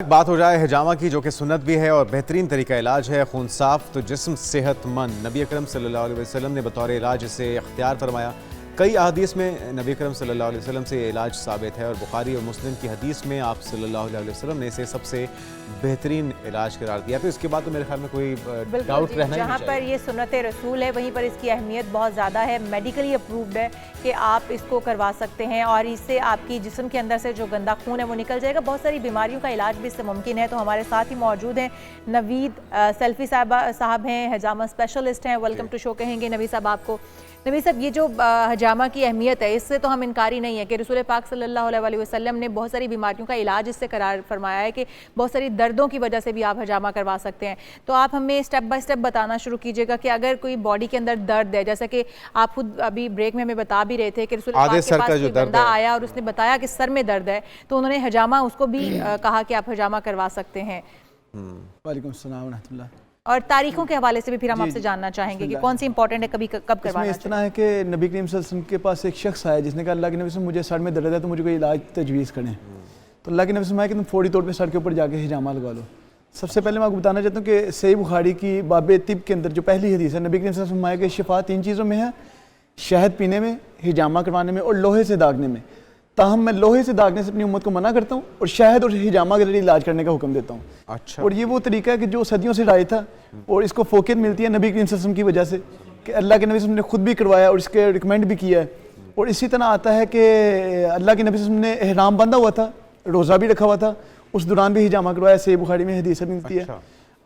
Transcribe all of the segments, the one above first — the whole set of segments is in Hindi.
बात हो जाए हिजामा की, जो कि सुन्नत भी है और बेहतरीन तरीका इलाज है। खून साफ तो जिस्म सेहतमंद। नबी अकरम सल्लल्लाहु अलैहि वसल्लम ने बतौर इलाज इसे इख्तियार फरमाया। कई अहादीस में नबी अकरम सल्लल्लाहु अलैहि वसल्लम से इलाज साबित है और बुखारी और मुस्लिम की हदीस में आप सल्लल्लाहु अलैहि वसल्लम ने इसे सबसे बेहतरीन इलाज करार दिया। तो इसके बाद तो मेरे ख्याल में कोई डाउट रहना ही नहीं जहाँ पर ये सुन्नत रसूल है वहीं पर इसकी अहमियत बहुत ज़्यादा है। मेडिकली अप्रूव्ड है कि आप इसको करवा सकते हैं और इससे आपकी जिस्म के अंदर से जो गंदा खून है वो निकल जाएगा। बहुत सारी बीमारियों का इलाज भी इससे मुमकिन है। तो हमारे साथ ही मौजूद हैं नवीद सेल्फी साहब हैं, हिजामा स्पेशलिस्ट हैं। वेलकम टू शो कहेंगे नवीद साहब आपको। नबी साहब, ये जो हिजामा की अहमियत है इससे तो हम इनकारी नहीं है कि रसूल पाक सल्लल्लाहु अलैहि वसल्लम ने बहुत सारी बीमारियों का इलाज इससे करार फरमाया है कि बहुत सारी दर्दों की वजह से भी आप हिजामा करवा सकते हैं। तो आप हमें स्टेप बाय स्टेप बताना शुरू कीजिएगा कि अगर कोई बॉडी के अंदर दर्द है, जैसा कि आप खुद अभी ब्रेक में हमें बता भी रहे थे कि रसूल पाक के पास कोई बंदा आया और उसने बताया कि सर में दर्द है, तो उन्होंने हिजामा उसको भी कहा कि आप हिजामा करवा सकते हैं। वालेकुम अस्सलाम व रहमतुल्लाह। और तारीखों के हवाले से भी फिर हम आपसे जानना चाहेंगे कि कौन सी इंपॉर्टेंट है, कब करवाना चाहिए। इस तरह है कि नबी करीम सल्लल्लाहु अलैहि वसल्लम के पास एक शख्स आया जिसने कहा अल्लाह के नबी से मुझे सर में दर्द है तो मुझे कोई इलाज तजवीज़ करें। तो अल्लाह के नबी से कि तुम फौरी तौर पे सर के ऊपर जाके हिजामा लगा लो। सबसे पहले मैं आपको बताना चाहता हूँ कि सही बुखारी की बाब तिब के अंदर जो पहली हदीस है, नबी करीम सल्लल्लाहु अलैहि वसल्लम कि शिफा 3 चीज़ों में है, शहद पीने में, हिजामा करवाने में और लोहे से दागने में। ताहम मैं लोहे से दागने से अपनी उम्मत को मना करता हूँ और शहद और हिजामा के जरिए इलाज करने का हुक्म देता हूँ। अच्छा। और ये वो तरीका है कि जो सदियों से राय था और इसको फोकियत मिलती है नबी करीम सल्लल्लाहु अलैहि वसल्लम की वजह से कि अल्लाह के नबी ने खुद भी करवाया और इसके रिकमेंड भी किया है। और इसी तरह आता है कि अल्लाह के नबी ने एहराम बांधा हुआ था, रोज़ा भी रखा हुआ था, उस दौरान भी हिजामा करवाया। सही बुखारी में हदीस मिलती है।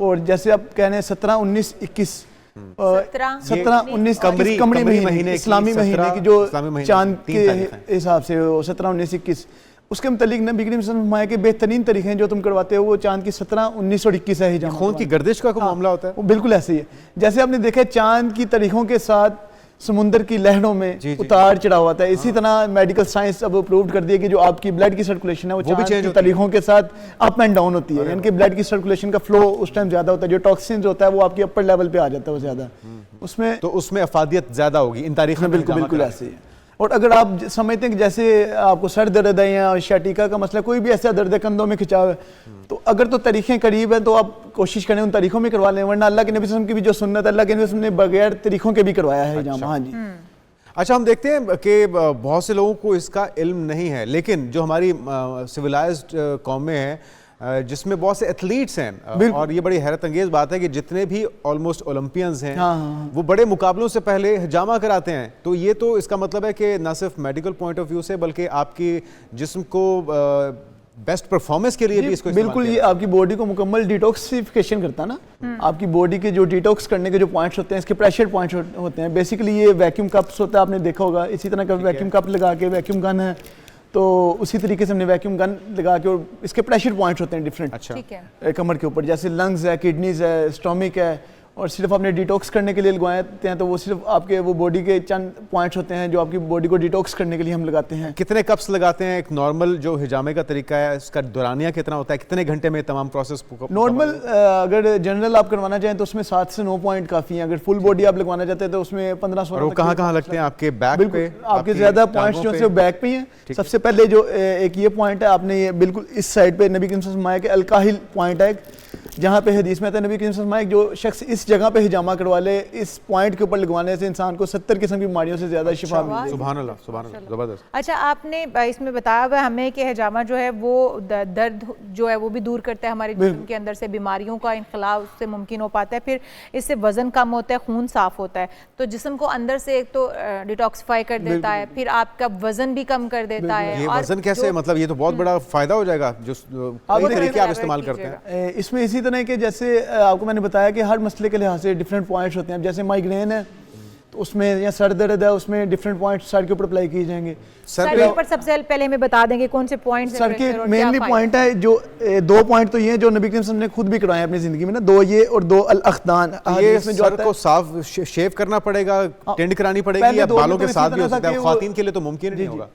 और जैसे आप कह रहे हैं 17, 19, 21 17, 19 कमरी महीने इस्लामी महीने की जो चांद के हिसाब से 17, 19, 21 उसके मुतालिक नबी करीम सल्लल्लाहु अलैहि वसल्लम के बेहतरीन तरीके हैं जो तुम करवाते हो वो चांद की 17, 19 और 21 है हिजामा। खून की गर्दिश का कोई मामला होता है? वो बिल्कुल ऐसे ही है। जैसे आपने देखा चांद की तारीखों के साथ समुद्र की लहरों में उतार चढ़ाव होता है, इसी तरह मेडिकल साइंस अब अप्रूव कर दिया कि जो आपकी ब्लड की सर्कुलेशन है वो चांद की तारीखों के साथ अप एंड डाउन होती है। यानी कि ब्लड की सर्कुलेशन का फ्लो उस टाइम ज्यादा होता है, जो टॉक्सिन्स होता है वो आपकी अपर लेवल पे आ जाता है वो ज्यादा उसमें, तो उसमें अफादियत ज्यादा होगी इन तारीखों में। बिल्कुल ऐसे ही है। और अगर आप समझते हैं कि जैसे आपको सर दर्द है या शैटिका का मसला, कोई भी ऐसा दर्द है कंधों में खिंचाव है, तो अगर तो तरीक़ें करीब हैं तो आप कोशिश करें उन तरीक़ों में करवा लें, वरना अल्लाह के नबी सल्लल्लाहु अलैहि वसल्लम की भी जो सुन्नत अल्लाह के नबी सल्लल्लाहु अलैहि वसल्लम ने बगैर तरीक़ों के भी करवाया है हिजामा। हाँ जी। अच्छा, हम देखते हैं कि बहुत से लोगों को इसका इल्म नहीं है, लेकिन जो हमारी सिविलाइज्ड कौमें हैं जिसमें बहुत से एथलीट्स हैं, और ये बड़ी हैरत अंगेज बात है कि जितने भी ऑलमोस्ट ओलंपियंस हैं वो बड़े मुकाबलों से पहले हिजामा कराते हैं। तो ये तो इसका मतलब है कि ना सिर्फ मेडिकल पॉइंट ऑफ व्यू से बल्कि आपकी जिस्म को बेस्ट परफॉर्मेंस के लिए भी इसको बिल्कुल, ये आपकी बॉडी को मुकम्मल डिटॉक्सिफिकेशन करता है ना। आपकी बॉडी के जो डिटॉक्स करने के जो पॉइंट्स होते हैं, इसके प्रेशर पॉइंट्स होते हैं। बेसिकली ये वैक्यूम कप्स होता है, आपने देखा होगा, इसी तरह का वैक्यूम कप लगा के, वैक्यूम गन है तो उसी तरीके से हमने वैक्यूम गन लगा के, और इसके प्रेशर पॉइंट्स होते हैं डिफरेंट। अच्छा। कमर के ऊपर जैसे लंग्स है, किडनीज है, स्टोमिक है, और सिर्फ आपने डिटॉक्स करने के लिए लगवाते हैं तो वो सिर्फ आपके वो बॉडी के चंद पॉइंट्स होते हैं जो आपकी बॉडी को डिटॉक्स करने के लिए हम लगाते हैं। कितने कप्स लगाते हैं? एक नॉर्मल जो हिजामे का तरीका है उसका दौरानिया कितना होता है? कितने घंटे में तमाम प्रोसेस? नॉर्मल अगर जनरल आप करवाना चाहें तो उसमें 7 से 9 पॉइंट काफ़ी हैं। अगर फुल बॉडी आप लगवाना चाहते हैं तो उसमें 15-16। और कहाँ लगते हैं? आपके बैक पे? आपके ज़्यादा पॉइंट्स जो है बैक पे हैं। सबसे पहले जो एक ये पॉइंट है, आपने ये बिल्कुल इस साइड पे नबी करीम सल्लल्लाहु अलैहि वसल्लम के अलकाहिल पॉइंट है, जहाँ पे हदीस में आता है नबी करीम सल्लल्लाहु अलैहि वसल्लम जो शख्स इस जगह पे हिजामा करवा ले, इस पॉइंट के ऊपर लगवाने से इंसान को 70 किस्म की बीमारियों से ज्यादा शिफा मिलती है। सुभान अल्लाह, सुभान अल्लाह, जबरदस्त। अच्छा, आपने इसमें बताया हुआ हमें कि हिजामा जो है वो दर्द जो है वो भी दूर करता है, हमारे जिस्म के अंदर से बीमारियों का इनखला उससे मुमकिन हो पाता है, फिर इससे वजन कम होता है, खून साफ होता है, तो जिस्म को अंदर से एक तो डिटॉक्सिफाई कर देता है, फिर आपका वजन भी कम कर देता है। ये वजन कैसे? मतलब ये तो बहुत बड़ा फायदा हो जाएगा जो तरीके आप इस्तेमाल करते हैं इसमें। इसी तरह के जैसे आपको मैंने बताया कि हर मसले के लिहाज से डिफरेंट पॉइंट्स होते हैं। जैसे माइग्रेन है तो उसमें, या सर दर्द है उसमें डिफरेंट पॉइंट्स सर के ऊपर अप्लाई किए जाएंगे। सर के ऊपर सबसे पहले हमें बता देंगे कौन से पॉइंट्स सर के मेनली पॉइंट है जो 2 पॉइंट तो ये हैं जो नबी करीम सल्लल्लाहु अलैहि वसल्लम ने खुद भी करवाए अपनी जिंदगी में ना, 2 ये और 2 अल अख्दान। ये सर को साफ शेव करना पड़ेगा, टेंड करानी पड़ेगी, या बालों के साथ भी हो सकता है? ख्वातीन के लिए तो मुमकिन नहीं होगा।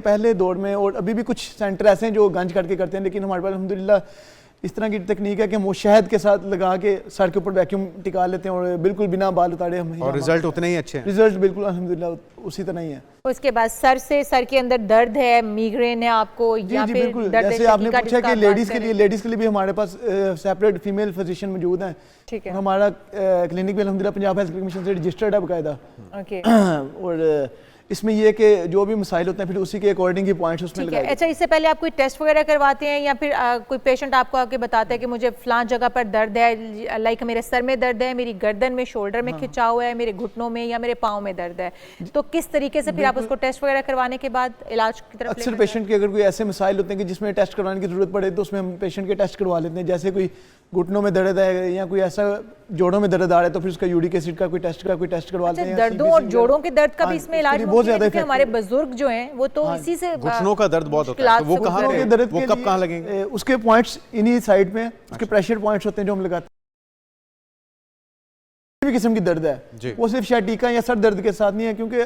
पहले दौर में, और अभी भी कुछ सेंटर ऐसे हैं जो गंज करके करते हैं, लेकिन हमारे पास अल्हम्दुलिल्लाह इस तरह की तकनीक है कि हम वो शहद के साथ लगा के सर के ऊपर वैक्यूम टिका लेते हैं और बिल्कुल बिना बाल उतारे हम और रिजल्ट उतने ही अच्छे हैं। रिजल्ट बिल्कुल अल्हम्दुलिल्लाह उसी तरह ही है। उसके बाद सर के अंदर दर्द है, मिग्रेन है आपको, या जी फिर बिल्कुल, दर्द जैसे आपने पूछा कि लेडीज के लिए भी हमारे पास सेपरेट फीमेल फिजिशियन मौजूद हैं। ठीक है। हमारा क्लिनिक भी अल्हम्दुलिल्लाह पंजाब हेल्थ कमीशन से रजिस्टर्ड है बाकायदा। ओके। और इसमें ये कि जो भी मसाइल होते हैं फिर उसी के अकॉर्डिंग ही पॉइंट्स उसमें ठीक है। लगाए। अच्छा, इससे पहले आप कोई टेस्ट वगैरह करवाते हैं या फिर कोई पेशेंट आपको आके बताता है कि मुझे फलां जगह पर दर्द है, लाइक मेरे सर में दर्द है, मेरी गर्दन में, शोल्डर में खिंचाव है, मेरे घुटनों में या मेरे पाँव में दर्द है, तो किस तरीके से फिर आप उसको टेस्ट वगैरह करवाने के बाद इलाज की तरफ अक्सर पेशेंट के अगर कोई ऐसे मसाइल होते हैं कि जिसमें टेस्ट करवाने की जरूरत पड़े तो उसमें हम पेशेंट के टेस्ट करवा लेते हैं। जैसे कोई घुटनों में दर्द है या कोई ऐसा जोड़ों में दर्द आ रहा है तो फिर उसका यूरिक एसिड का कोई टेस्ट करवाते हैं। दर्दों और जोड़ों के दर्द का भी इसमें इलाज बहुत ज्यादा है, हमारे बुजुर्ग जो हैं वो तो इसी से घुटनों का दर्द बहुत होता है, तो वो कहाँ पे, वो कब कहाँ लगेंगे? उसके पॉइंट्स इन्हीं साइड में उसके प्रेशर पॉइंट्स होते हैं जो हम लगाते हैं। भी किस्म की दर्द है वो सिर्फ शायटिका या सर दर्द के साथ नहीं है, क्योंकि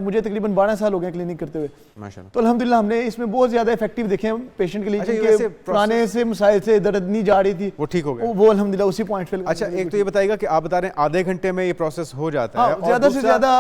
मुझे तकरीबन 12 साल हो गए क्लिनिक करते हुए माशाल्लाह। तो अल्हम्दुलिल्लाह हमने इसमें बहुत ज्यादा इफेक्टिव देखे हैं पेशेंट के लिए, जिनके पुराने से मसाइल से दर्द नहीं जा रही थी वो ठीक हो गए, वो अल्हम्दुलिल्लाह उसी पॉइंट पे। अच्छा, एक तो ये बताइएगा कि आप बता रहे हैं आधे घंटे में ये प्रोसेस हो जाता है, ज्यादा से ज्यादा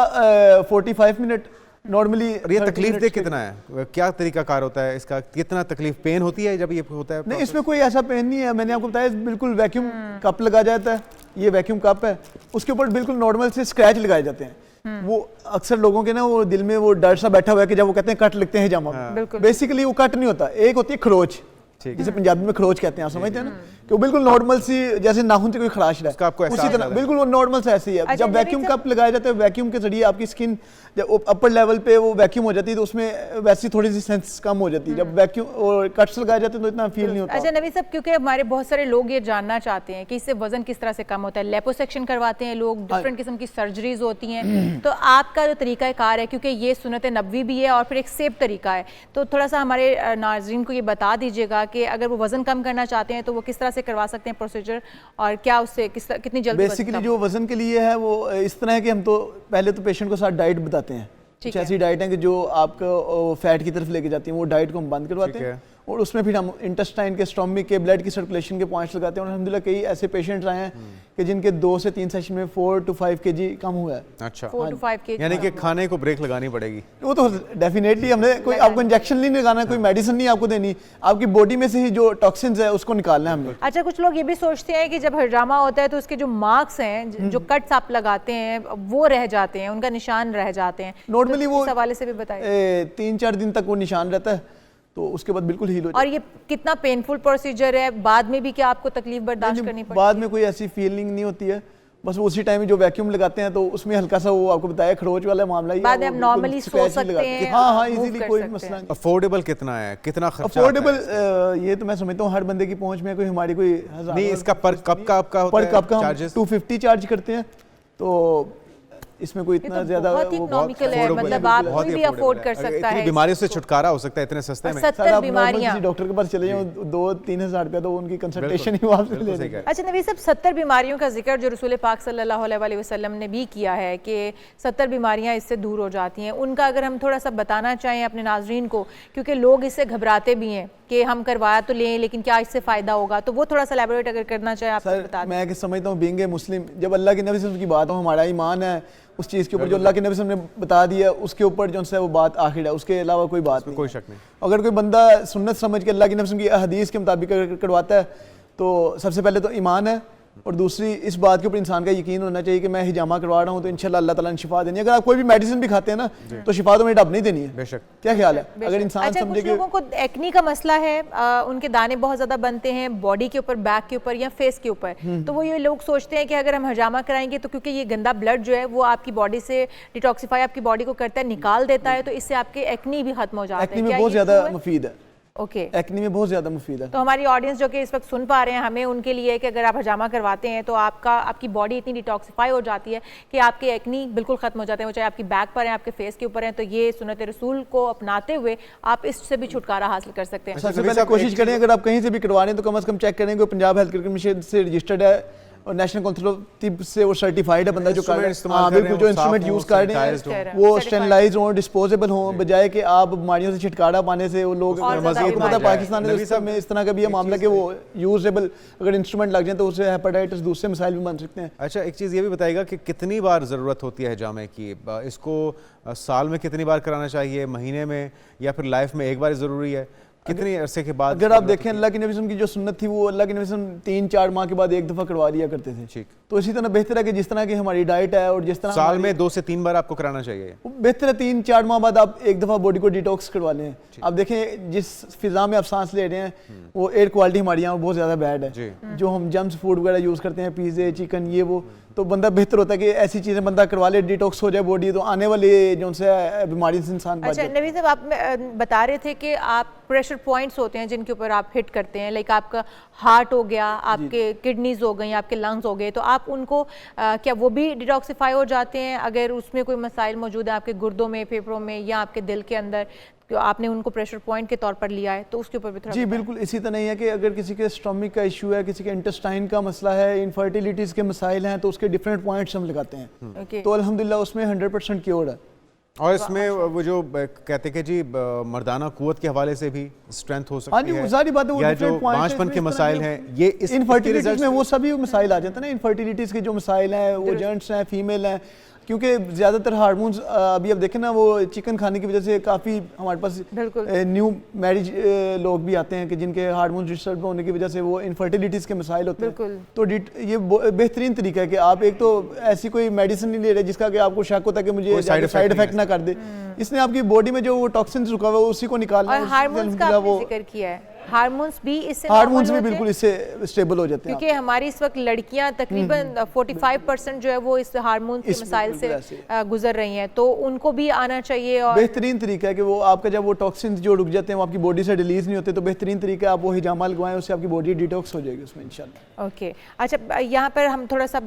45 मिनट नॉर्मली। ये तकलीफ दे कितना है, क्या तरीका कार होता है इसका, कितना तकलीफ पेन होती है जब ये होता है? नहीं, इसमें कोई ऐसा पेन नहीं है, मैंने आपको बताया बिल्कुल वैक्यूम कप लगा जाता है, ये वैक्यूम कप है, उसके ऊपर बिल्कुल नॉर्मल से स्क्रैच लगाए जाते हैं। वो अक्सर लोगों के ना वो दिल में वो डर सा बैठा हुआ है कि जब वो कहते हैं कट लगते हैं जामा में, बेसिकली वो कट नहीं होता, एक होती है खरोच, जिसे पंजाबी में खरोच कहते हैं, आप समझते हैं ना, कि वो बिल्कुल नॉर्मल सी जैसे नाखून से कोई खराश रहा है उसी तरह बिल्कुल वो नॉर्मल सा ऐसी है। जब वैक्यूम कप लगाया जाता है, वैक्यूम के जरिए आपकी स्किन जब अपर लेवल पे वो वैक्यूम हो जाती है तो उसमें वैसी थोड़ी सी सेंस कम हो जाती है, जब वैक्यूम और कट्स लगाए जाते हैं तो इतना फील नहीं होता। अच्छा नबी साहब, क्योंकि हमारे बहुत सारे लोग ये जानना चाहते हैं कि इससे वजन किस तरह से कम होता है, लेपोसेक्शन करवाते हैं लोग, डिफरेंट किस्म की सर्जरीज होती हैं, तो आपका जो तरीका कार है, क्योंकि ये सुन्नत नबवी भी है और फिर एक सेफ तरीका है, तो थोड़ा सा हमारे नाज़रीन को ये बता दीजिएगा कि अगर वो वजन कम करना चाहते हैं तो वो किस तरह से करवा सकते हैं प्रोसीजर, और क्या उससे कितनी जल्दी? बेसिकली जो वजन के लिए है वो इस तरह है कि हम तो पहले तो पेशेंट को साथ डाइट बताते हैं, कुछ ऐसी डाइट है कि जो आपको फैट की तरफ लेके जाती है, वो डाइट को हम बंद करवाते हैं और उसमें फिर हम इंटेस्टाइन के, स्टोमिक के, ब्लड की सर्कुलेशन के पॉइंट्स लगाते हैं। और अल्हम्दुलिल्लाह कई ऐसे पेशेंट्स आए हैं कि जिनके 2 से 3 सेशन में 4 to 5 kg कम हुआ है। अच्छा, 4 to 5 kg, यानी कि खाने को ब्रेक लगानी पड़ेगी। वो तो डेफिनेटली हमने कोई आपको इंजेक्शन नहीं लगाना, कोई मेडिसिन नहीं आपको देनी, आपकी बॉडी में से ही जो टॉक्सिन्स है उसको निकालना है हमने। अच्छा, कुछ लोग ये भी सोचते हैं कि जब हजामा होता है तो उसके जो मार्क्स हैं, जो कट्स आप लगाते हैं वो रह जाते हैं, उनका निशान रह जाते हैं, नॉर्मली वो इस हवाले से भी बताइए। 3-4 दिन तक वो निशान रहता है तो उसके बाद बिल्कुल हील हो जाता है। और ये कितना पेनफुल प्रोसीजर है, बाद में भी क्या आपको तकलीफ बर्दाश्त करनी पड़ती है? बाद में कोई ऐसी फीलिंग नहीं होती है, बस वो उसी टाइम जो वैक्यूम लगाते हैं तो उसमें हल्का सा वो आपको बताया खरोच वाला मामला ही, बाद में आप नॉर्मली सो सकते हैं। हाँ, इजीली कोई मसला नहीं। अफोर्डेबल कितना है, कितना खर्चा? अफोर्डेबल ये तो मैं समझता हूँ हर बंदे की पहुंच में, कोई हमारी कोई नहीं, इसका पर कप का आपका होता है, पर कप का 250 चार्ज करते हैं, तो इसमें कोई इतना ज्यादा बहुत इकोनॉमिकल है, मतलब आप कोई भी अफोर्ड कर सकता है, बीमारियों से छुटकारा हो सकता है इतने सस्ते में। 70 बीमारियां, डॉक्टर के पास चले जाओ 2-3 हज़ार रुपया तो उनकी कंसल्टेशन ही वापस ले लेंगे। अच्छा नबी साहब, 70 बीमारियों का जिक्र जो रसूल पाक सल्लल्लाहु अलैहि वसल्लम ने भी किया है कि 70 बीमारियां इससे दूर हो जाती हैं, उनका अगर हम थोड़ा सा बताना चाहें अपने नाजरीन को, क्योंकि लोग इससे घबराते भी हैं कि हम करवाया तो लें लेकिन क्या इससे फ़ायदा होगा, तो वो थोड़ा सा एलैबोरेट अगर करना चाहें आप बता दें। मैं समझता हूँ बीइंग ए मुस्लिम, जब अल्लाह के नबी वसल्लम की बात हो, हमारा ईमान है उस चीज़ के ऊपर जो अल्लाह के नबी वसल्लम ने बता दिया, उसके ऊपर जो है वो बात आखिर है, उसके अलावा कोई बात नहीं, कोई शक नहीं। अगर कोई बंदा सुन्नत समझ के अल्लाह के नबी वसल्लम की हदीस के मुताबिक करवाता है तो सबसे पहले तो ईमान है, और दूसरी इस बात के ऊपर इंसान का यकीन होना चाहिए कि मैं हिजामा करवा रहा हूँ तो इंशाल्लाह अल्लाह ताला ने शिफा देनी है। अगर आप कोई भी मेडिसिन भी खाते हैं ना तो शिफा तो मेरी डब नहीं देनी है, बेशक। क्या ख्याल है अगर इंसान समझे कि लोगों को एक्नी का मसला है, उनके दाने बहुत ज्यादा बनते हैं बॉडी के ऊपर, बैक के ऊपर या फेस के ऊपर, तो वो ये लोग सोचते हैं कि अगर हम हजामा कराएंगे तो क्योंकि ये गंदा ब्लड जो है वो आपकी बॉडी से डिटॉक्सिफाई आपकी बॉडी को करता है, निकाल देता है, तो इससे आपके एक्नी भी खत्म हो जाता है। एक्नी में बहुत ज्यादा मुफीद है, ओके, एक्नी में बहुत ज्यादा मुफीद है। तो हमारी ऑडियंस जो कि इस वक्त सुन पा रहे हैं, हमें उनके लिए कि अगर आप हजामा करवाते हैं तो आपकी बॉडी इतनी डिटॉक्सिफाई हो जाती है कि आपके एक्नी बिल्कुल खत्म हो जाते हैं, वो चाहे आपकी बैक पर हैं, आपके फेस के ऊपर हैं, तो ये सुन्नत रसूल को अपनाते हुए आप इससे भी छुटकारा हासिल कर सकते हैं। सबसे पहले कोशिश करें अगर आप कहीं से भी करवा रहे हैं तो कम से कम चेक करें कि पंजाब हेल्थ केयर कमीशन से रजिस्टर्ड है, और नेशनल काउंसिल ऑफ तिब से वो सर्टिफाइड है बंदा जो कर रहा है। इस्तेमाल हाँ कर रहे बिल्कुल, हैं, जो वो साफ इंस्ट्रूमेंट हों, यूज़ कर रहे sanitized हैं हों। वो Certified। स्टेरिलाइज हों, डिस्पोजेबल हों, बजाय कि आप बीमारियों से छुटकारा पाने से वो लोग और ज़्यादा आपको पता है बीमार पाकिस्तान नबी साहब, में इस तरह का भी है मामला कि वो यूजेबल अगर इंस्ट्रूमेंट लग जाए तो उससे हेपेटाइटिस दूसरे मसाइल भी बन सकते हैं। अच्छा, एक चीज़ ये भी बताइएगा कि कितनी बार ज़रूरत होती है हिजामे की? इसको साल में कितनी बार कराना चाहिए, महीने में, या फिर लाइफ में एक बार ज़रूरी है? कितनी अरसे के बाद? अगर आप देखें अल्लाह के नबी वसल्लम की जो सुन्नत थी वो अल्लाह के नबी वसल्लम 3-4 माह के बाद एक दफ़ा करवा लिया करते थे। ठीक। तो इसी तरह बेहतर है कि जिस तरह की हमारी डाइट है और जिस तरह साल में 2 से 3 बार आपको कराना चाहिए। बेहतर है 3-4 माह बाद आप एक दफ़ा बॉडी को डिटॉक्स करवा लें। आप देखें जिस फिजा में आप सांस ले रहे हैं वो एयर क्वालिटी हमारी यहाँ बहुत ज़्यादा बैड जी। है। जो हम जम्स फूड वगैरह यूज़ करते हैं, पिज़्ज़े, चिकन, ये वो, तो बंदा बेहतर होता है कि ऐसी चीज़ें बंदा करवा ले, डिटॉक्स हो जाए बॉडी, तो आने वाली जो उनसे बीमारी से इंसान बच अच्छा जाए। नवीद साहब, आप बता रहे थे कि आप प्रेशर पॉइंट्स होते हैं जिनके ऊपर आप हिट करते हैं, लाइक आपका हार्ट हो गया, आपके किडनीज हो गई, आपके लंग्स हो गए, तो आप उनको क्या वो भी डिटॉक्सिफाई हो जाते हैं अगर उसमें कोई मसाइल मौजूद है आपके गुर्दों में, फेफड़ों में या आपके दिल के अंदर, तो आपने उनको प्रेशर पॉइंट के तौर पर लिया है, तो उसके ऊपर भी थोड़ा जी बिल्कुल इसी तरह ही है कि अगर किसी के स्टोमिक का इशू है, किसी के इंटेस्टाइन का मसला है, इनफर्टिलिटीज़ के मसाइल हैं, तो उसके डिफरेंट पॉइंट्स हम लगाते हैं। ओके। तो अल्हम्दुलिल्लाह उसमें 100% क्योर है। और इसमें वो जो कहते हैं कि जी मर्दाना कुव्वत के हवाले से भी स्ट्रेंथ हो हाँ सकती जी, है, वो सारी बातें वो या जो different points हैं, बांझपन इसमें के इस तरह मसाइल के- हैं, ये इसके इनफर्टिलिटीज results में वो सभी मसाइल आ जाते हैं ना, इनफर्टिलिटीज़ के जो मसाइल हैं, वो जेंट्स हैं, फीमेल हैं, क्योंकि ज़्यादातर हार्मोन्स अभी अब देखें ना, वो चिकन खाने की वजह से काफ़ी हमारे पास बिल्कुल। न्यू मैरिज लोग भी आते हैं कि जिनके हार्मोन डिस्टर्ब होने की वजह से वो इनफर्टिलिटीज़ के मसाइल होते हैं। बिल्कुल। तो ये बेहतरीन तरीका है कि आप एक तो ऐसी कोई मेडिसिन नहीं ले रहे जिसका कि आपको शक होता है कि मुझे कोई side effect साइड नहीं इफेक्ट ना कर दे। इसने आपकी बॉडी में जो वो टॉक्सिन्स रुका हुआ है उसी को निकालना और है, हार्मोन्स का वो आपने जिक्र किया है, हार्मोन्स भी इससे हार्मोन्स normal भी होते बिल्कुल हैं? इससे स्टेबल हो जाते हैं। क्योंकि हमारी इस वक्त लड़कियां तकरीबन 45% जो है वो इस हार्मोन के इस मसाइल से बिल्कुल ऐसे। गुजर रही हैं, तो उनको भी आना चाहिए। और बेहतरीन तरीका है कि वो आपका जब वो टॉक्सिन्स जो रुक जाते हैं वो आपकी बॉडी से रिलीज नहीं होते, तो बेहतरीन तरीका है आप वो हिजामा लगवाएं, उससे आपकी बॉडी डिटॉक्स हो जाएगी उसमें इंशाल्लाह। ओके। अच्छा, यहाँ पर हम थोड़ा सा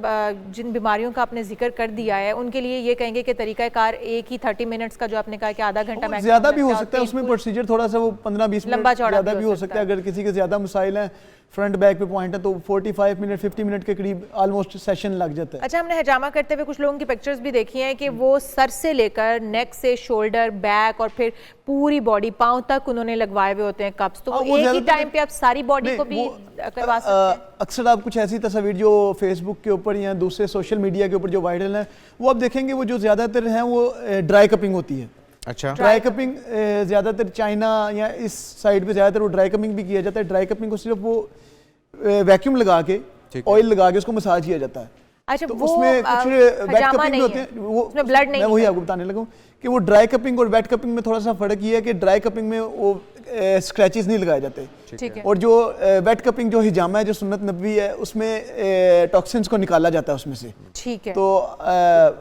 जिन बीमारियों का आपने जिक्र कर दिया है उनके लिए ये कहेंगे कि तरीकाकार एक ही 30 मिनट्स का जो आपने कहा कि आधा घंटा maximum ज्यादा भी हो लगता सकता है उसमें प्रोसीजर थोड़ा सा वो 15-20 लंबा मिनट चौड़ा ज्यादा भी हो सकता है। अगर किसी के ज्यादा मसाइल हैं, फ्रंट बैक पे पॉइंट है, तो 45 मिनट 50 मिनट के करीब ऑलमोस्ट सेशन लग जाता है। अच्छा, हमने हिजामा करते हुए कुछ लोगों की पिक्चर्स भी देखी हैं कि वो सर से लेकर नेक से शोल्डर, बैक और फिर पूरी बॉडी, पांव तक उन्होंने लगवाए हुए होते हैं कप्स, तो हाँ, वो वो एक ही ज्यादातर- टाइम पे आप सारी बॉडी नहीं, को भी वो, करवा सकते हैं। अक्सर आप कुछ ऐसी तस्वीर जो फेसबुक के ऊपर या दूसरे सोशल मीडिया के ऊपर जो वायरल है, वो आप देखेंगे वो जो ज्यादातर हैं वो ड्राई कपिंग होती है। अच्छा, ड्राई कपिंग ज़्यादातर चाइना या इस साइड पे ज़्यादातर वो ड्राई कपिंग भी किया जाता है। ड्राई कपिंग को सिर्फ वो वैक्यूम लगा के, ऑयल लगा के उसको मसाज किया जाता है। अच्छा, तो वो उसमें कुछ वेट हजामा कपिंग नहीं होते है, हैं, वो उसमें ब्लड नहीं मैं वही है। आपको बताने लगा हूँ कि वो ड्राई कपिंग और वेट कपिंग में थोड़ा सा फर्क ये है कि ड्राई कपिंग में वो स्क्रैचेस नहीं लगाए जाते, ठीक है। और जो वेट कपिंग जो हिजामा है, जो सुन्नत नबवी है, उसमें टॉक्सिन्स को निकाला जाता है उसमें से। ठीक है। तो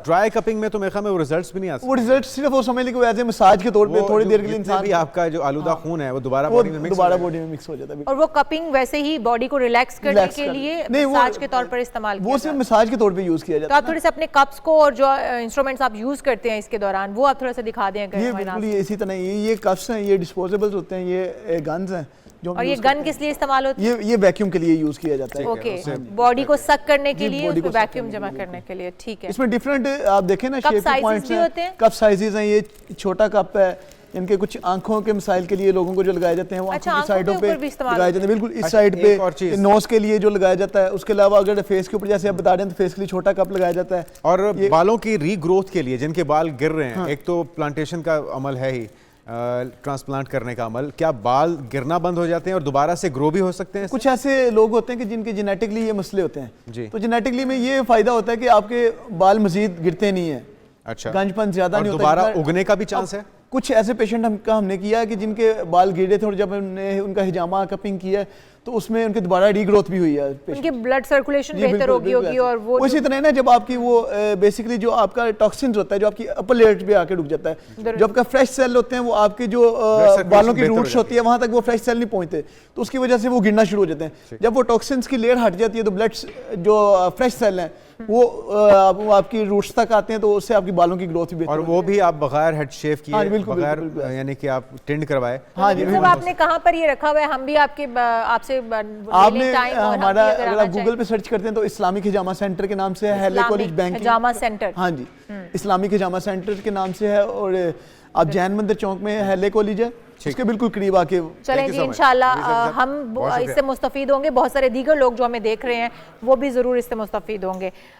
ड्राई कपिंग में तो मेरे ख्याल में वो रिजल्ट्स भी नहीं आ वो सकते, रिजल्ट सिर्फ वो समझ लीजिए एज ए मसाज के तौर पे वो थोड़ी जो देर के लिए जितने इंसान भी आपका जो आलूदा खून है वो दोबारा वो बॉडी में मिक्स दोबारा बॉडी में मिक्स हो जाता है। और वो कपिंग वैसे ही बॉडी को रिलैक्स करने Relax के कर- लिए नहीं, वो- मसाज के तौर पर इस्तेमाल वो किया सिर्फ जाता है। मसाज के तौर पे यूज किया तो जाता आप थोड़े से अपने कप्स को और जो इंस्ट्रूमेंट्स आप यूज करते हैं इसके दौरान वो आप थोड़ा सा दिखा दें है। अगर ये हमारे बिल्कुल नाज़रीन। ये इसी तरह ये कप्स हैं, ये डिस्पोजेबल्स होते हैं, ये गन्स हैं जो हम और ये use गन करते किस लिए इस्तेमाल होती हैं। ये वैक्यूम के लिए यूज किया जाता है। ओके, बॉडी को सक करने के जी, लिए, body उसमें को suck वैक्यूम करने जमा के लिए, करने के लिए, ठीक है। इसमें डिफरेंट आप देखें ना, Cup शेप sizes पॉइंट्स भी होते हैं? कप साइजेस हैं। ये छोटा कप है, इनके कुछ आंखों के मसाइल के लिए लोगों को जो लगाए जाते हैं वो अच्छा, आंखों की आंखों साइडों के पे ऊपर भी इस्तेमाल लगाए जाते हैं। बिल्कुल इस अच्छा, साइड एक और पे चीज़। नोज के लिए जो लगाया जाता है। उसके अलावा अगर फेस के ऊपर जैसे आप बता रहे हैं तो फेस के लिए छोटा कप लगाया जाता है। और बालों की रीग्रोथ के लिए जिनके बाल गिर रहे हैं, हाँ। एक तो प्लांटेशन का अमल है ही, ट्रांसप्लांट करने का अमल, क्या बाल गिरना बंद हो जाते हैं और दोबारा से ग्रो भी हो सकते हैं? कुछ ऐसे लोग होते हैं कि जिनके जेनेटिकली ये मसले होते हैं जी। तो जेनेटिकली में ये फायदा होता है कि आपके बाल मजीद गिरते नहीं है, अच्छा, गंजपन ज्यादा और नहीं होता। दोबारा जितना- उगने का भी चांस है? कुछ ऐसे पेशेंट हमने किया है कि जिनके बाल गिरे थे और जब हमने उनका हिजामा कपिंग किया है तो उसमें उनके दोबारा रीग्रोथ भी हुई है patient। उनकी ब्लड सर्कुलेशन जी, बेहतर बिल्कुल, होगी बिल्कुल होगी ऐसे। और वो इसी तरह है ना, जब आपकी वो बेसिकली जो आपका टॉक्सिन्स होता है जो आपकी अपर लेयर पे आके रुक जाता है, जो आपका फ्रेश सेल होते हैं वो आपके जो circulation बालों की बेहतर हो रूट्स होती है वहां तक वो फ्रेश सेल नहीं पहुंचते, तो उसकी वजह से वो गिरना शुरू हो जाते हैं। जब वो टॉक्सिन्स की लेयर हट जाती है तो ब्लड जो फ्रेश सेल हैं वो आपकी रूट्स तक आते हैं, तो उससे आपकी बालों की ग्रोथ भी बेहतर और होती वो भी आप बगैर हेड शेव किए, हाँ जी, बिल्कुल, बगैर बिल्कुल, बिल्कुल। यानी कि आप टिंड करवाए। हाँ जी, मतलब आपने कहाँ पर ये रखा हुआ है, हम भी आपके आपसे आपने हमारा अगर आप गूगल पे सर्च करते हैं तो इस्लामिक हिजामा सेंटर के नाम से है, हेले कॉलेज बैंक हिजामा सेंटर। हाँ जी, इस्लामिक हिजामा सेंटर के नाम से है, और आप जैन मंदिर चौक में हेले कॉलेज है, उसके बिल्कुल करीब आके। चलें जी, इंशाल्लाह हम इससे मुस्तफीद होंगे, बहुत सारे दीगर लोग जो हमें देख रहे हैं वो भी ज़रूर इससे मुस्तफीद होंगे।